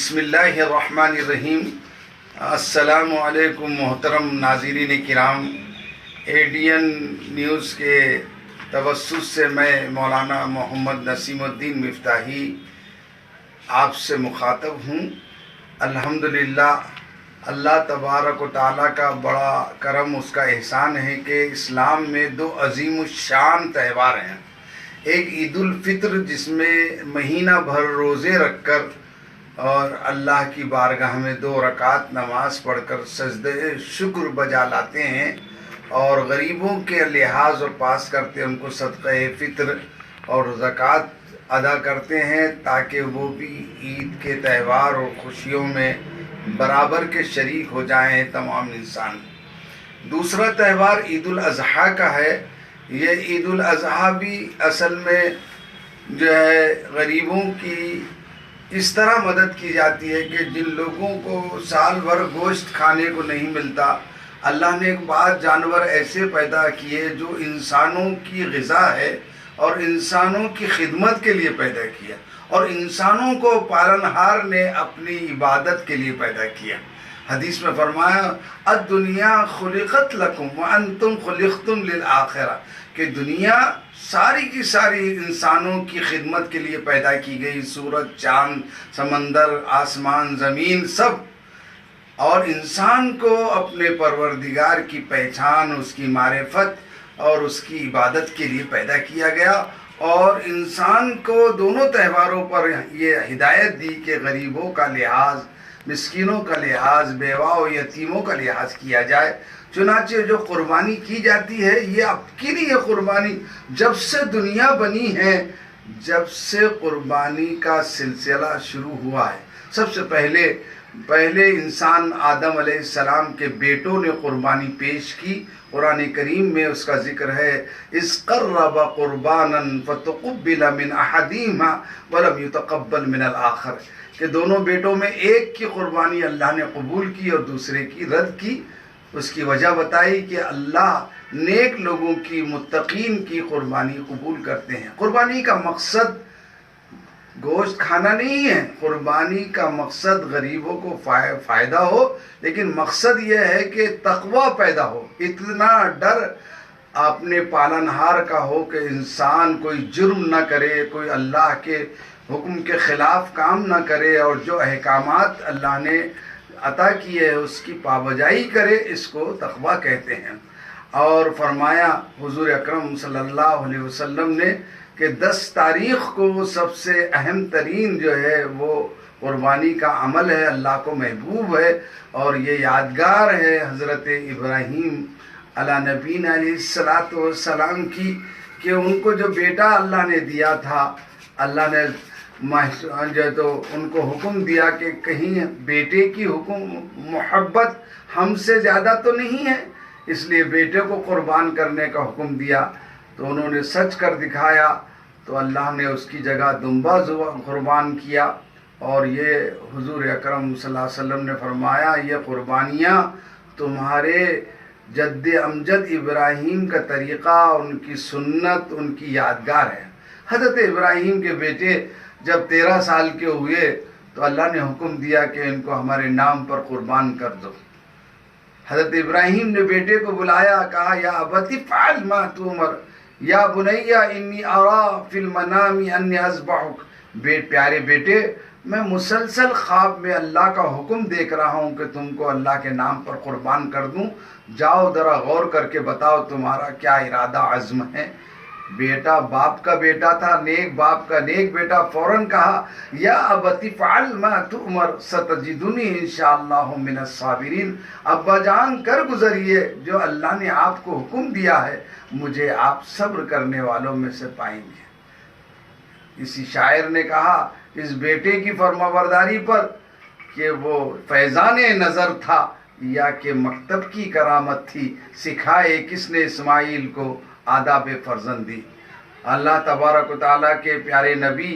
बिस्मिल्लाहिर्रहमानिर्रहीम। अस्सलामु अलैकुम मोहतरम नाज़रीन किराम। एडीएन न्यूज़ के तवस्सुस से मैं मौलाना मोहम्मद नसीमुद्दीन मिफ्ताही आपसे मुखातब हूँ। अल्हम्दुलिल्लाह, अल्लाह तबारक व तआला का बड़ा करम, उसका एहसान है कि इस्लाम में दो अजीम शान त्यौहार हैं। एक ईद उल फित्र, जिसमें महीना भर रोज़े रखकर और अल्लाह की बारगाह में 2 रकात नमाज पढ़कर सजदे शुक्र बजा लाते हैं और गरीबों के लिहाज और पास करते हैं, उनको सदक़े फ़ित्र और ज़कात अदा करते हैं ताकि वो भी ईद के त्यौहार और खुशियों में बराबर के शरीक हो जाएं तमाम इंसान। दूसरा त्यौहार ईद उल अज़हा का है। ये ईद उल अज़हा भी असल में जो है गरीबों की इस तरह मदद की जाती है कि जिन लोगों को साल भर गोश्त खाने को नहीं मिलता, अल्लाह ने एक बात जानवर ऐसे पैदा किए जो इंसानों की ग़िज़ा है और इंसानों की खिदमत के लिए पैदा किया, और इंसानों को पालनहार ने अपनी इबादत के लिए पैदा किया। हदीस में फरमाया, अद्दुनिया खुलिक़त लकुम व अंतुम खुलिक़तुम लिल आखिरा, कि दुनिया सारी की सारी इंसानों की खिदमत के लिए पैदा की गई। सूरज, चाँद, समंदर, आसमान, ज़मीन सब, और इंसान को अपने परवरदिगार की पहचान, उसकी मारिफत और उसकी इबादत के लिए पैदा किया गया। और इंसान को दोनों त्योहारों पर ये हिदायत दी कि गरीबों का लिहाज, मिस्कीनों का लिहाज, बेवा और यतीमों का लिहाज किया जाए। चुनाचे जो कुर्बानी की जाती है, ये अब की नहीं है कुर्बानी, जब से दुनिया बनी है, जब से कुर्बानी का सिलसिला शुरू हुआ है। सबसे पहले इंसान आदम अलैहिस्सलाम के बेटों ने कुर्बानी पेश की। कुरान करीम में उसका जिक्र है, इस क़र्रबा कुर्बानन फ़तुक़ुब्बिला मिन अहदिहिमा वलम युतक़ब्बल मिनल आखर, कि दोनों बेटों में एक की कुर्बानी अल्लाह ने कबूल की और दूसरे की रद्द की। उसकी वजह बताई कि अल्लाह नेक लोगों की, मुत्तकीन की कुर्बानी कबूल करते हैं। कुर्बानी का मकसद गोश्त खाना नहीं है, कुर्बानी का मकसद गरीबों को फ़ायदा हो, लेकिन मकसद यह है कि तक़वा पैदा हो, इतना डर अपने पालनहार का हो कि इंसान कोई जुर्म न करे, कोई अल्लाह के हुक्म के ख़िलाफ़ काम न करे और जो अहकामात अल्लाह ने अता की है उसकी पाबजाई करे। इसको तक़वा कहते हैं। और फरमाया हुज़ूर अकरम सल्लल्लाहु अलैहि वसल्लम ने कि 10 तारीख़ को सबसे अहम तरीन जो है वो कुर्बानी का अमल है, अल्लाह को महबूब है और ये यादगार है हज़रत इब्राहीम अला नबीना अलैहिस्सलातु वस्सलाम की, कि उनको जो बेटा अल्लाह ने दिया था, अल्लाह ने जो तो उनको हुक्म दिया कि कहीं बेटे की मोहब्बत हमसे ज़्यादा तो नहीं है, इसलिए बेटे को कुर्बान करने का हुक्म दिया। तो उन्होंने सच कर दिखाया, तो अल्लाह ने उसकी जगह दुम्बा कुर्बान किया। और ये हुजूर अकरम सल्लल्लाहु अलैहि वसल्लम ने फरमाया, ये कुर्बानियाँ तुम्हारे जद्द अमजद इब्राहीम का तरीक़ा, उनकी सुन्नत, उनकी यादगार है। हज़रत इब्राहीम के बेटे जब 13 साल के हुए तो अल्लाह ने हुक्म दिया कि इनको हमारे नाम पर कुर्बान कर दो। हज़रत इब्राहीम ने बेटे को बुलाया, कहा, या अबती फ़अल मा तुमर या बुनैया इन्नी अरा फिल मनामी अन्नी अज़बहुक, प्यारे बेटे, मैं मुसलसल ख्वाब में अल्लाह का हुक्म देख रहा हूँ कि तुमको अल्लाह के नाम पर कुर्बान कर दूँ। जाओ ज़रा गौर करके बताओ तुम्हारा क्या इरादा अज़्म है। बेटा बाप का बेटा था, नेक बाप का नेक बेटा, फ़ौरन कहा, या अबती फ़अल मा तुअमर सतजिदुनी इंशाअल्लाहु मिनस साबिरीन, अब्बा जान कर गुजरिए जो अल्लाह ने आपको हुक्म दिया है, मुझे आप सब्र करने वालों में से पाएंगे। इसी शायर ने कहा इस बेटे की फरमाबरदारी पर कि वो फैज़ान नज़र था या कि मकतब की करामत थी, सिखाए किसने इस्माइल को आदाब फ़र्जंदी। अल्लाह तबारक व तआला के प्यारे नबी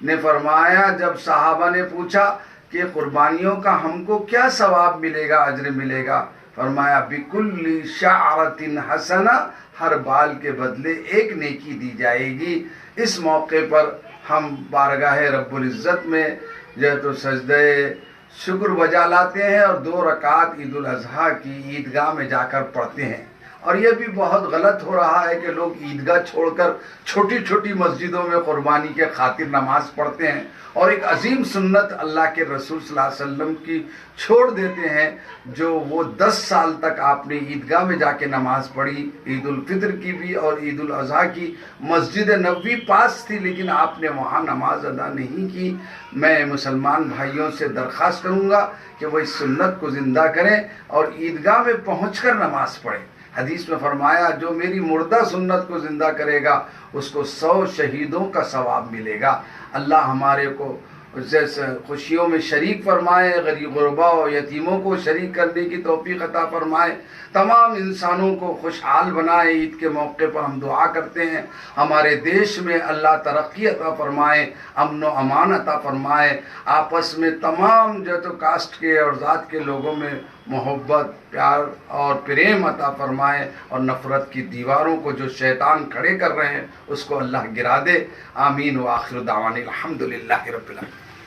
ने फरमाया, जब सहाबा ने पूछा कि कुर्बानियों का हमको क्या सवाब मिलेगा, अजर मिलेगा, फरमाया, बिकुल्ली शाअरतिन हसना, हर बाल के बदले एक नेकी दी जाएगी। इस मौके पर हम बारगाह रब्बुल इज़्ज़त में जो है तो सजदे शुक्र बजा लाते हैं और 2 रकात ईद उल अजहा की ईदगाह में जाकर पढ़ते हैं। और ये भी बहुत गलत हो रहा है कि लोग ईदगाह छोड़कर छोटी छोटी मस्जिदों में कुर्बानी के खातिर नमाज पढ़ते हैं और एक अजीम सुन्नत अल्लाह के रसूल सल्लल्लाहु अलैहि वसल्लम की छोड़ देते हैं, जो वो 10 साल तक आपने ईदगाह में जाके नमाज पढ़ी, ईद उल फितर की भी और ईद उल अजहा की। मस्जिद नबवी पास थी लेकिन आपने वहाँ नमाज अदा नहीं की। मैं मुसलमान भाइयों से दरख्वास्त करूँगा कि वो इस सुन्नत को ज़िंदा करें और ईदगाह में पहुँचकर नमाज पढ़ें। हदीस में फरमाया, जो मेरी मुर्दा सुन्नत को ज़िंदा करेगा उसको 100 शहीदों का सवाब मिलेगा। अल्लाह हमारे को जैसे खुशियों में शरीक फरमाए, गरीब गुरबा और यतीमों को शरीक करने की तौफीक अता फरमाए, तमाम इंसानों को खुशहाल बनाए। ईद के मौके पर हम दुआ करते हैं हमारे देश में अल्लाह तरक्की अता फरमाए, अमन व अमान अता फरमाए, आपस में तमाम जो तो कास्ट के और ज़ात के लोगों में मोहब्बत, प्यार और प्रेम अता फरमाए और नफ़रत की दीवारों को जो शैतान खड़े कर रहे हैं उसको अल्लाह गिरा दे। आमीन व आखिर दावानी अल्हम्दुलिल्लाहि रब्बिल आलमीन।